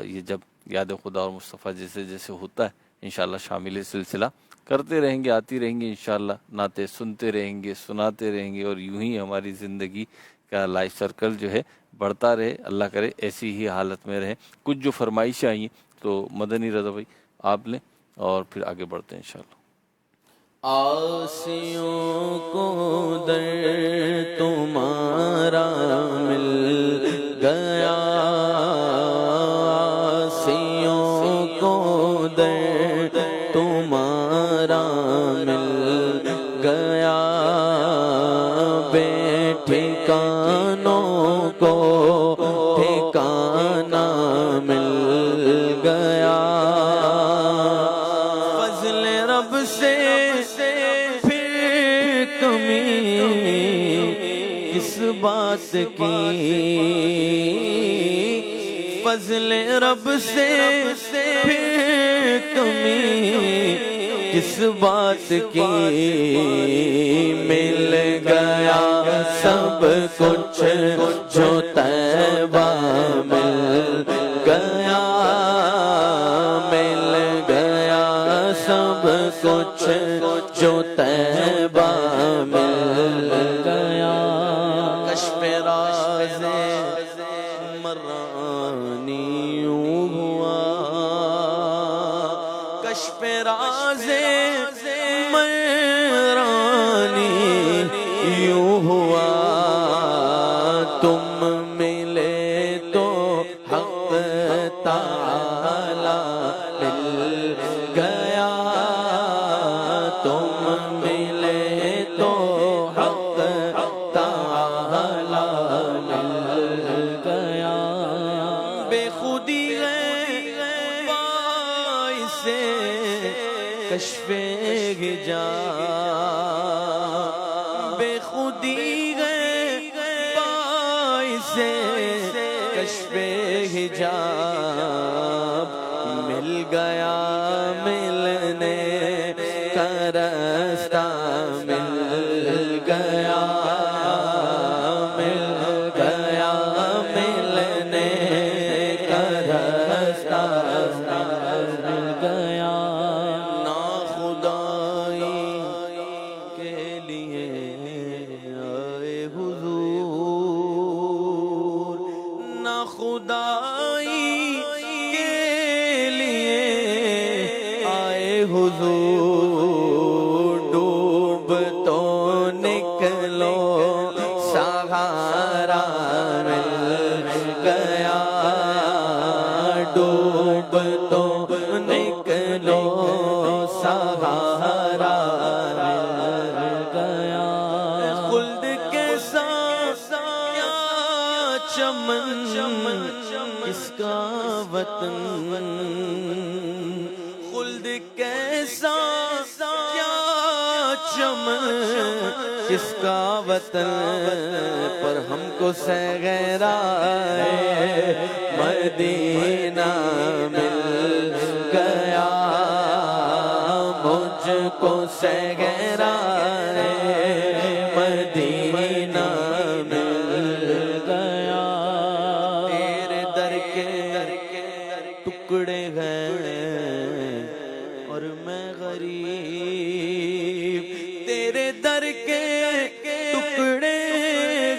یہ جب یاد خدا اور مصطفیٰ جیسے جیسے ہوتا ہے انشاءاللہ شامل سلسلہ کرتے رہیں گے، آتی رہیں گے انشاءاللہ، نعتیں سنتے رہیں گے، سناتے رہیں گے، اور یوں ہی ہماری زندگی کا لائف سرکل جو ہے بڑھتا رہے، اللہ کرے ایسی ہی حالت میں رہے۔ کچھ جو فرمائشیں آئی ہیں تو مدنی رضا بھائی آپ لیں اور پھر آگے بڑھتے ہیں انشاءاللہ۔ آسیوں کو در تمہارا مل گیا، آسیوں کو در تمہارا مل گیا، بے ٹھکانوں کو ٹھکانہ مل گیا، فضل رب سے پھر کمی کس بات کی، فضل رب سے پھر کمی کس بات کی، مل گیا سب کچھ جو طیبہ مل گیا، مل گیا سب کچھ جو طیبہ مل گیا، کشف راز مرانی یوں ہوا، کشف راز مرانی یوں ہوا، تم ملے تو حق تعالی مل گیا، تم ملے تو حق تعالی مل گیا، بے خودی ہے باعث کشف حجاب، بے خودی ہے باعث کشف حجاب، مل گیا ملنے کا راستہ، مل گیا مل گیا ملنے کا راستہ، مل گیا، ناخدائی کے لیے آئے حضور، ناخدائی کے لیے آئے حضور، ڈوب تو نکلو سہارا مل گیا، ڈوب تو نکلو سہارا مل گیا، خلد کے ساتھ کیا چمن کس کا وطن، خلد کیسا کیا چمن کس کا وطن، پر ہم کو صغیرہ مدینہ مل گیا، مجھ کو صغیرہ مدینہ مل گیا، تیرے در کے ٹکڑے ہیں اور میں غریب، تیرے در کے ٹکڑے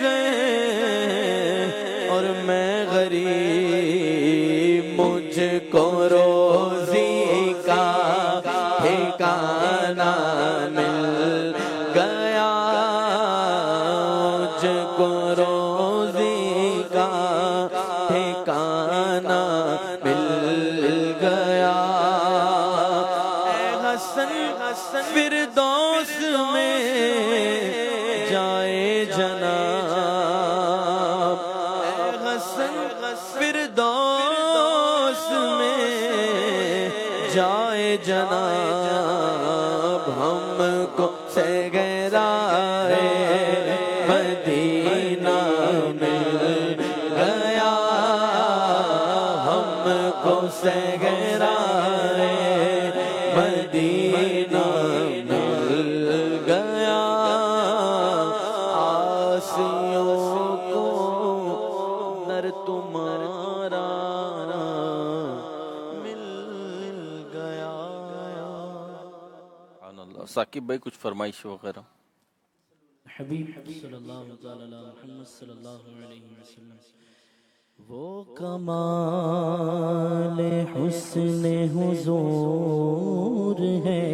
ہیں اور میں غریب، مجھ کو روزی کا ٹھکانہ ٹھکانہ مل گیا اے حسن فردوس میں جائے جناب اے حسن فردوس میں جائے جناب ہم کو سگرائے مدینہ مل گیا ہم کو سگرائے مدینہ مل گیا آسیوں کو در تمہارا مل گیا. سبحان اللہ. ثاقب بھائی کچھ فرمائش وغیرہ؟ حبیب صلی اللہ علیہ محمد صلی اللہ علیہ وسلم وہ کمال حسن حضور ہے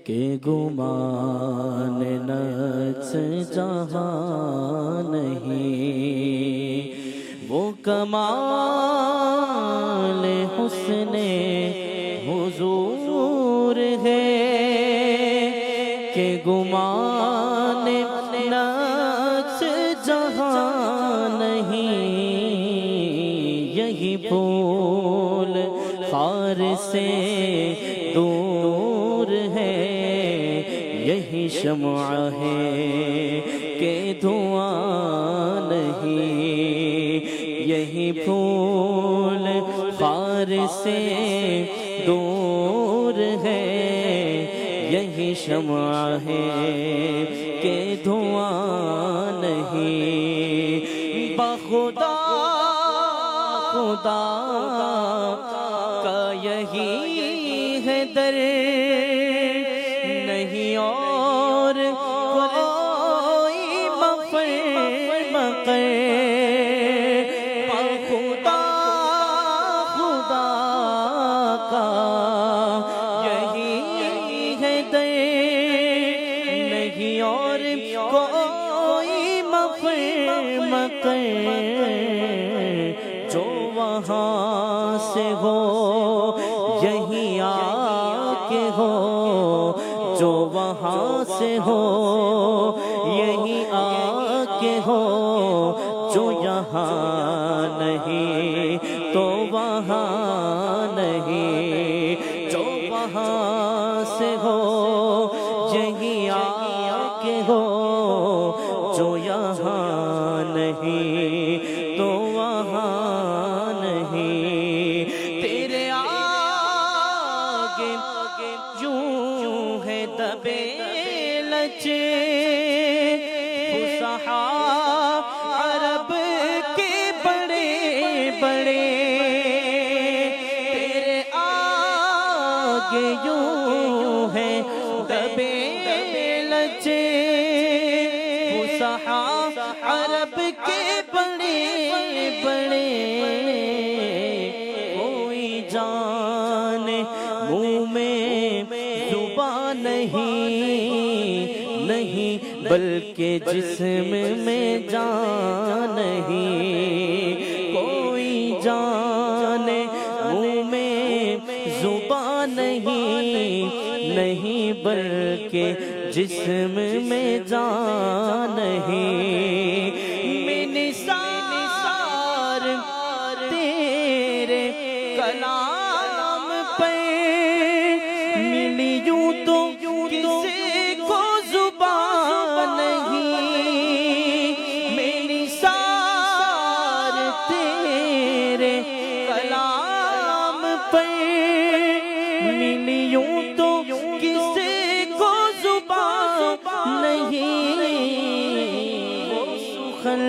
کہ گمان نفس جہاں نہیں وہ کمال حسن حضور ہے کہ گمان نفس جہاں نہیں یہی پھول خار سے دور ہے یہی شمع ہے کہ دھواں نہیں یہی پھول خار سے دور ہے یہی شمع ہے کہ دھواں نہیں بخدا خدا کا یہی ہے در نہیں اور کوئی مفر مقر بخدا خدا کا یہی ہے در نہیں اور کوئی مفر مقر جو وہاں سے ہو یہی آ کے ہو جو وہاں سے ہو یہی آ کے ہو جو یہاں نہیں تو وہاں نہیں جو وہاں سے ہو یہی آ کے ہو جو یہاں نہیں تو وہاں نہیں تیرے آگے یوں ہے دبے لچے فصحاء عرب کے بڑے بڑے تیرے آگے یوں ہے دبے لچے فصحاء عرب کے بڑے بڑے کوئی جان منہ میں زبان نہیں بلکہ جسم میں جان نہیں کوئی جان منہ میں زبان نہیں بلکہ جسم میں جان نہیں میں نثار تیرے کلام پر ملی یوں تو کسی کو زبان نہیں میں نثار تیرے کلام پر ملی یوں تو کسی کو زبان نہیں وہ سخن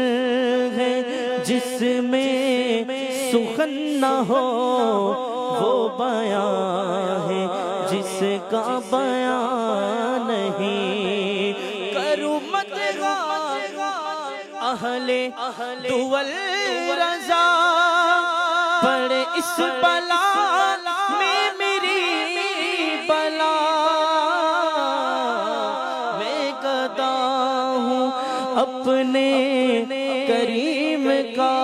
ہے جس میں سخن نہ ہو وہ بیان ہے جس کا بیان نہیں کروں مدغا اہل دول رضا پڑے اس بلا میں میری بلا میں گدا ہوں اپنے کریم کا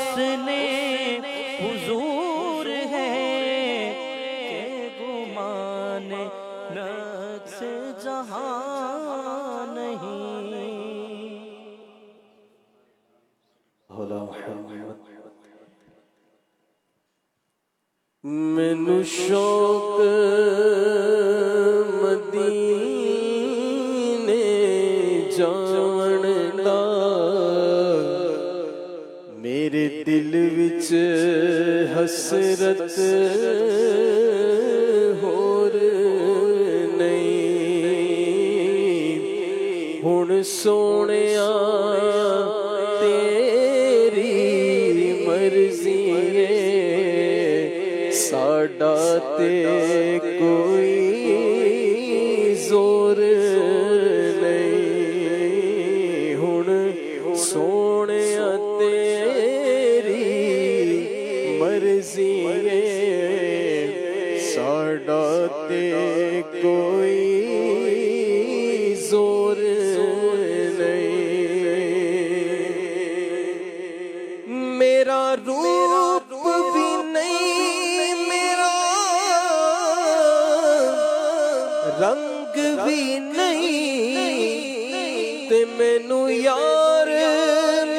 حسن حضور ہے کہ گمان نقص جہاں نہیں. مولا محمد مینوں شوق مدینے جان دا میرے دل وچ حسرت ہور نہیں. ہن سونیا تیری مرضی ہے ساڈا تے کوئی زور نہیں. ہن سونیا تیری مرضی ہے ساڈا تے کوئی زور نہیں. میرا روپ بھی نہیں میرا رنگ بھی نہیں تے مینوں یار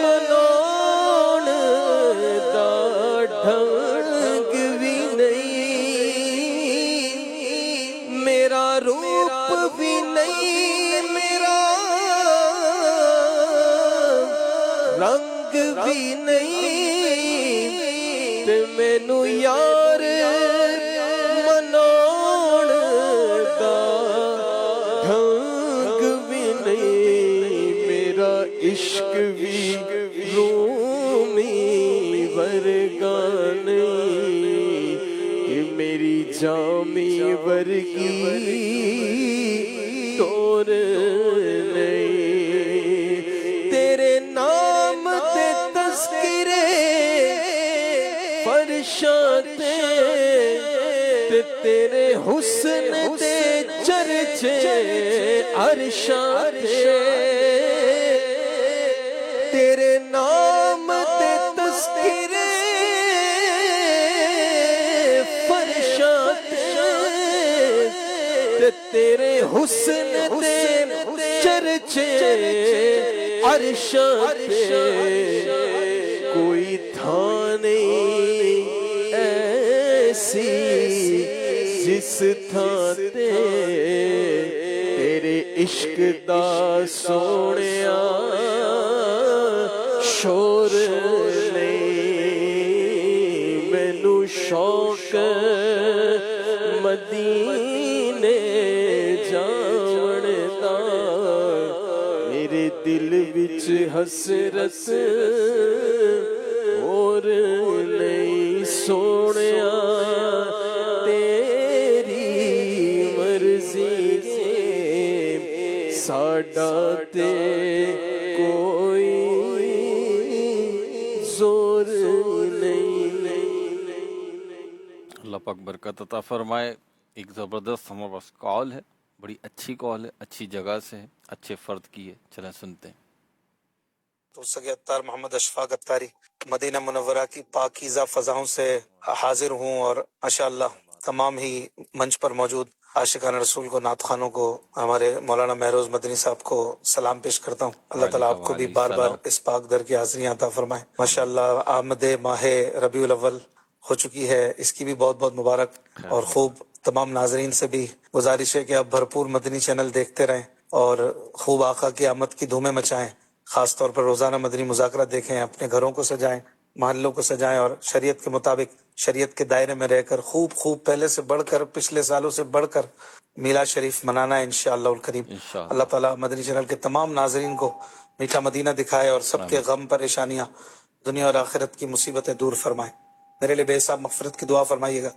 مناون دا ڈھنگ بھی نہیں. میرا روپ بھی نہیں میرا رنگ بھی نہیں تے مینوں یار مناون دا ڈھنگ بھی نہیں. میرا عشق بھی رومی ورگا نہیں کہ میری جامی ورگی طور نہیں. تیرے نام تے تذکرے فرشاں تے تیرے حسن تے چرچے عرشاں تے. تیرے نام تے تذکرے فرشاں تے تیرے حسن تے چرچے عرشاں تے. کوئی تھاں نہیں ایسی جس تھاں تے تیرے عشق دا سونیا شور نہیں. مینوں شوق مدینے جاون دا میرے دل وچ حسرت اور نہیں. سونیا تیری مرضی سے ساڈا تے کوئی زور نہیں. اللہ پاک برکت عطا فرمائے. ایک زبردست ہمارے پاس کال ہے، بڑی اچھی کال ہے، اچھی جگہ سے ہے، اچھے فرد کی ہے. چلیں سنتے ہیں. تو سگے اتار محمد اشفاق اتاری مدینہ منورہ کی پاکیزہ فضاؤں سے حاضر ہوں، اور ماشاءاللہ تمام ہی منچ پر موجود عاشقان رسول کو، نعت خوانوں کو، ہمارے مولانا مہروز مدنی صاحب کو سلام پیش کرتا ہوں. اللہ تعالیٰ آپ کو بھی بار بار اس پاک در کی حاضریاں عطا فرمائے. ماشاءاللہ آمد ماہ ربیع الاول ہو چکی ہے، اس کی بھی بہت بہت مبارک. اور خوب تمام ناظرین سے بھی گزارش ہے کہ آپ بھرپور مدنی چینل دیکھتے رہیں اور خوب آقا کی آمد کی دھومیں مچائیں. خاص طور پر روزانہ مدنی مذاکرہ دیکھیں، اپنے گھروں کو سجائیں، محلوں کو سجائیں، اور شریعت کے مطابق شریعت کے دائرے میں رہ کر خوب پہلے سے بڑھ کر، پچھلے سالوں سے بڑھ کر میلاد شریف منانا ہے انشاءاللہ الکریم. اللہ تعالیٰ مدنی چینل کے تمام ناظرین کو میٹھا مدینہ دکھائے اور سب کے غم پریشانیاں، دنیا اور آخرت کی مصیبتیں دور فرمائے. میرے لیے بے حساب مغفرت کی دعا فرمائیے گا.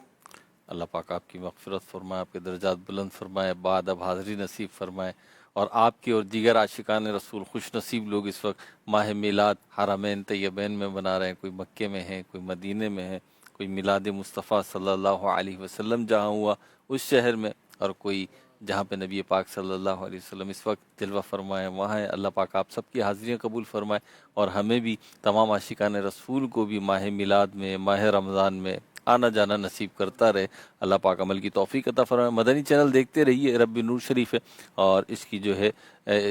اللہ پاک آپ کی مغفرت فرمائے، آپ کے درجات بلند فرمائے، بعد اب حاضری نصیب فرمائے، اور آپ کی اور دیگر عاشقان رسول خوش نصیب لوگ اس وقت ماہ میلاد حرمین طیبین میں بنا رہے ہیں. کوئی مکے میں ہیں، کوئی مدینے میں ہے، کوئی میلاد مصطفیٰ صلی اللہ علیہ وسلم جہاں ہوا اس شہر میں، اور کوئی جہاں پہ نبی پاک صلی اللہ علیہ وسلم اس وقت جلوہ فرمائے وہاں ہے۔ اللہ پاک آپ سب کی حاضریاں قبول فرمائے اور ہمیں بھی تمام عاشقان رسول کو بھی ماہ میلاد میں، ماہ رمضان میں آنا جانا نصیب کرتا رہے۔ اللہ پاک عمل کی توفیق عطا فرمائے۔ مدنی چینل دیکھتے رہیے، رب نور شریف ہے اور اس کی جو ہے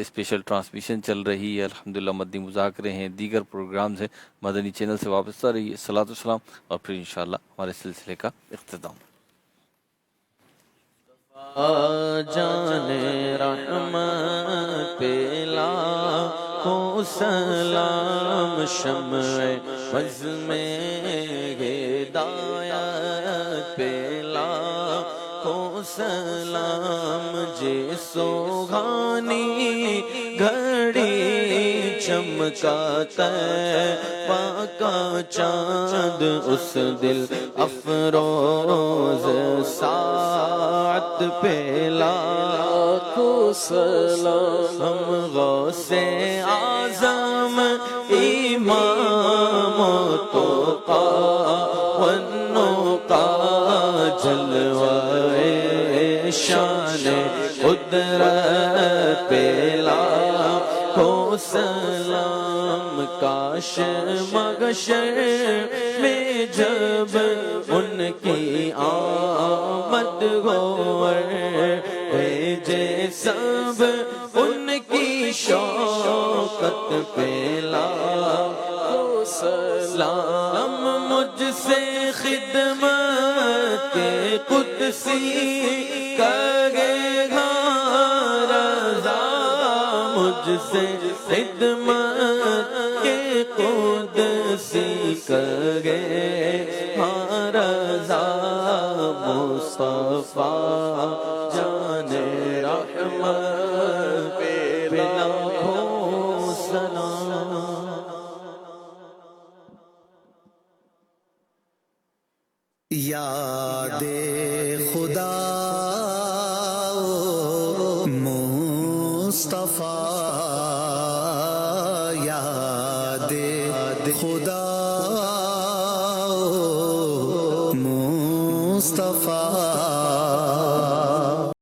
اسپیشل ٹرانسمیشن چل رہی ہے، الحمدللہ مدنی مذاکرے ہیں، دیگر پروگرامز ہیں۔ مدنی چینل سے وابستہ رہیے۔ صلاۃ والسلام اور پھر انشاءاللہ ہمارے سلسلے کا اختتام۔ جان رحمت پہ لاکھوں سلام، شمع بز میں ہدایت پہ لاکھوں سلام، جے سوگھانی گھڑی چمکا طیبہ کا چاند، اس دل افروز ساعت پہ لاکھوں سلام، ہم غوث اعظم امام و توقا والنقا، جلوہ شان قدرت پہ لاکھوں سلام، کاش محشر میں جب ان کی آمد ہو، بھیجے سب ان کی شوقت پہ لاکھوں سلام، مجھ سے خدمت کے قدسی کرے گا رضا، مجھ سے خدمت کے قدسی کرے گا رضا، مصطفیٰ جان رحمت پہ لاکھوں سلام۔ یاد خدا مصطفیٰ، یاد